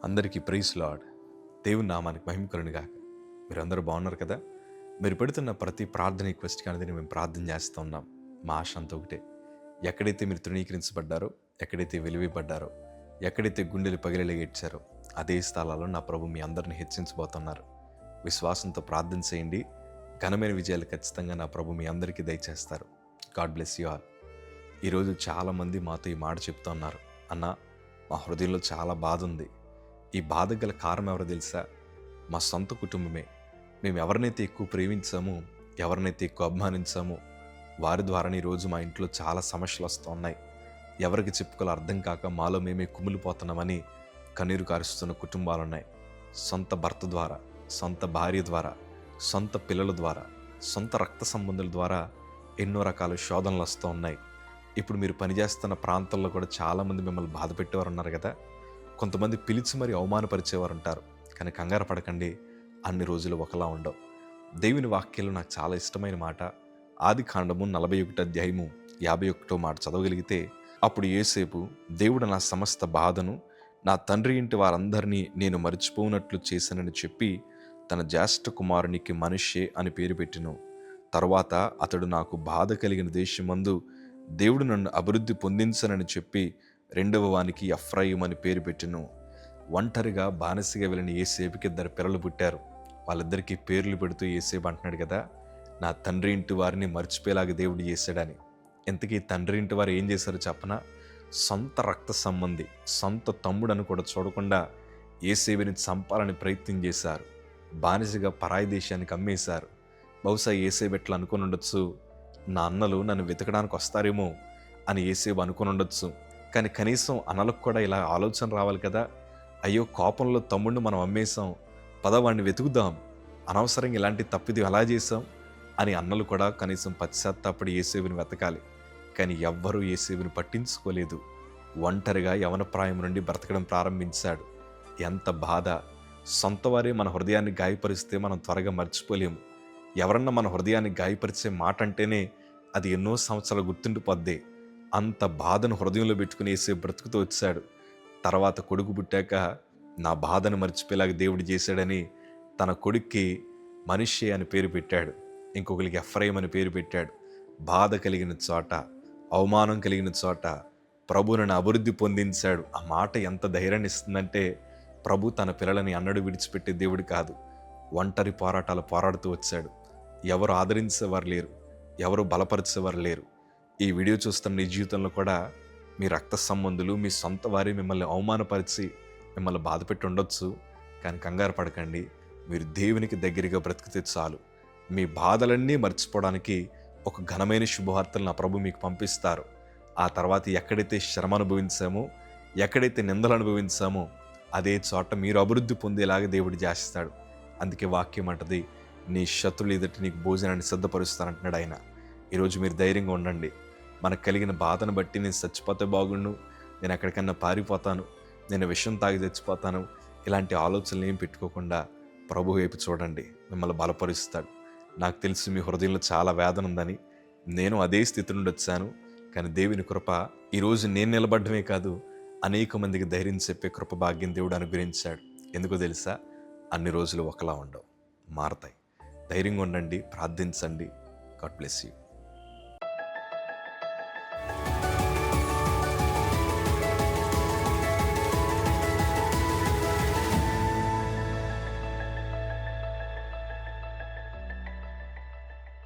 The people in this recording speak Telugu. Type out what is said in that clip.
అందరికీ ప్రైజ్ లార్డ్. దేవుని నామానికి మహిమ కలుగునుగాక. మీరందరూ బాగున్నారు కదా? మీరు పెడుతున్న ప్రతి ప్రార్థన రిక్వెస్ట్కి అనేది మేము ప్రార్థన చేస్తూ ఉన్నాం. మా ఆశ అంతా ఒకటే, ఎక్కడైతే మీరు తృణీకరించబడ్డారో, ఎక్కడైతే వెలివేయబడ్డారో, ఎక్కడైతే గుండెలు పగిలేలాగా ఏడ్చారో అదే స్థలాల్లో నా ప్రభు మీ అందరిని హెచ్చించబోతున్నారు. విశ్వాసంతో ప్రార్థన చేయండి. ఘనమైన విజయాలు ఖచ్చితంగా నా ప్రభు మీ అందరికీ దయచేస్తారు. God bless you all. ఈరోజు చాలామంది మాతో ఈ మాట చెప్తూ ఉన్నారు, అన్న మా హృదయంలో చాలా బాధ ఉంది. ఈ బాధ గల కారణం ఎవరో తెలుసా? మా సొంత కుటుంబమే. మేము ఎవరినైతే ఎక్కువ ప్రేమించామో, ఎవరినైతే ఎక్కువ అభిమానించామో వారి ద్వారానే ఈరోజు మా ఇంట్లో చాలా సమస్యలు వస్తూ ఉన్నాయి. ఎవరికి చెప్పుకోవాలో అర్థం కాక మాలో మేమే కుమిలిపోతున్నామని కన్నీరు కారుస్తున్న కుటుంబాలు ఉన్నాయి. సొంత భర్త ద్వారా, సొంత భార్య ద్వారా, సొంత పిల్లల ద్వారా, సొంత రక్త సంబంధుల ద్వారా ఎన్నో రకాల శోధనలు వస్తూ ఉన్నాయి. ఇప్పుడు మీరు పనిచేస్తున్న ప్రాంతాల్లో కూడా చాలామంది మిమ్మల్ని బాధ పెట్టేవారు ఉన్నారు కదా. కొంతమంది పిలిచి మరి అవమానపరిచేవారు ఉంటారు. కానీ కంగారు పడకండి, అన్ని రోజులు ఒకలా ఉండవు. దేవుని వాక్యంలో నాకు చాలా ఇష్టమైన మాట, ఆదికాండము 41 మాట చదవగలిగితే, అప్పుడు యోసేపు, దేవుడు నా సమస్త బాధను నా తండ్రి ఇంటి వారందరినీ నేను మర్చిపోనట్లు చేశానని చెప్పి తన జ్యేష్ఠ కుమారునికి మనష్షే అని పేరు పెట్టెను. తరువాత అతడు నాకు బాధ కలిగిన దేశమందు దేవుడు నన్ను అభివృద్ధి పొందించనని చెప్పి రెండవ వానికి ఎఫ్రాయిము అని పేరు పెట్టెను. ఒంటరిగా బానిసగా వెళ్ళిన యోసేపుకి 2 పిల్లలు పుట్టారు. వాళ్ళిద్దరికీ పేర్లు పెడుతూ యోసేపు అంటున్నాడు కదా, నా తండ్రి ఇంటి వారిని మర్చిపోయేలాగా దేవుడు చేశాడని. ఇంతకీ తండ్రి ఇంటి వారు ఏం చేశారో చెప్పనా? సొంత రక్త సంబంధి, సొంత తమ్ముడని కూడా చూడకుండా యోసేపుని చంపాలని ప్రయత్నం చేశారు. బానిసగా పరాయి దేశానికి అమ్మేశారు. బహుశా యోసేపు ఎట్లా అనుకుని ఉండొచ్చు, నా అన్నలు నన్ను వెతకడానికి వస్తారేమో అని యోసేపు అనుకుని ఉండొచ్చు. కానీ కనీసం అన్నలకు కూడా ఇలా ఆలోచన రావాలి కదా, అయ్యో కోపంలో తమ్ముడిని మనం అమ్మేశాం, పదవాడిని వెతుకుదాం, అనవసరంగా ఇలాంటి తప్పిది ఎలా చేశాం అని అన్నలు కూడా కనీసం పశ్చాత్తాపడి యోసేపుని వెతకాలి. కానీ ఎవ్వరూ యోసేపుని పట్టించుకోలేదు. ఒంటరిగా యవన ప్రాయం నుండి బ్రతకడం ప్రారంభించాడు. ఎంత బాధ! సొంత వారే మన హృదయాన్ని గాయపరిస్తే మనం త్వరగా మర్చిపోలేము. ఎవరన్నా మన హృదయాన్ని గాయపరిచే మాట అంటేనే అది ఎన్నో సంవత్సరాలు గుర్తుండిపోద్ది. అంత బాధను హృదయంలో పెట్టుకుని యేసేపు బ్రతుకుతూ వచ్చాడు. తర్వాత కొడుకు పుట్టాక నా బాధను మర్చిపోయేలాగా దేవుడు చేశాడని తన కొడుక్కి మనష్షే అని పేరు పెట్టాడు. ఇంకొకరికి ఎఫ్రాయిము అని పేరు పెట్టాడు. బాధ కలిగిన చోట, అవమానం కలిగిన చోట ప్రభు నన్ను అభివృద్ధి పొందించాడు. ఆ మాట ఎంత ధైర్యాన్ని ఇస్తుందంటే, ప్రభు తన పిల్లలని అన్నడు విడిచిపెట్టే దేవుడు కాదు. ఒంటరి పోరాటాలు పోరాడుతూ వచ్చాడు. ఎవరు ఆదరించేవారు లేరు, ఎవరు బలపరిచేవారు లేరు. ఈ వీడియో చూస్తున్న నీ జీవితంలో కూడా మీ రక్త సంబంధులు, మీ సొంత వారి మిమ్మల్ని అవమానపరిచి మిమ్మల్ని బాధపెట్టి ఉండొచ్చు. కానీ కంగారు పడకండి, మీరు దేవునికి దగ్గరగా బ్రతికితే చాలు. మీ బాధలన్నీ మర్చిపోవడానికి ఒక ఘనమైన శుభవార్తలు నా ప్రభు మీకు పంపిస్తారు. ఆ తర్వాత ఎక్కడైతే శ్రమ అనుభవించామో, ఎక్కడైతే నిందలు అనుభవించామో అదే చోట మీరు అభివృద్ధి పొందేలాగా దేవుడు చేస్తాడు. అందుకే వాక్యం అంటది, నీ శత్రులు ఎదుటి నీకు భోజనాన్ని సిద్ధపరుస్తానంటున్నాడు ఆయన. ఈరోజు మీరు ధైర్యంగా ఉండండి. మనకు కలిగిన బాధను బట్టి నేను చచ్చిపోతే బాగుండు, నేను ఎక్కడికన్నా పారిపోతాను, నేను విషం తాగి చచ్చిపోతాను, ఇలాంటి ఆలోచనలు ఏం పెట్టుకోకుండా ప్రభు వైపు చూడండి, మిమ్మల్ని బలపరుస్తాడు. నాకు తెలుసు మీ హృదయంలో చాలా వేదన ఉందని. నేను అదే స్థితి నుండి వచ్చాను. కానీ దేవుని కృప, ఈరోజు నేను నిలబడమే కాదు, అనేక మందికి ధైర్యం చెప్పే కృప భాగ్యం దేవుడు అనుగ్రహించాడు. ఎందుకో తెలుసా? అన్ని రోజులు ఒకలా ఉండవు, మారతాయి. ధైర్యంగా ఉండండి, ప్రార్థించండి. God bless you.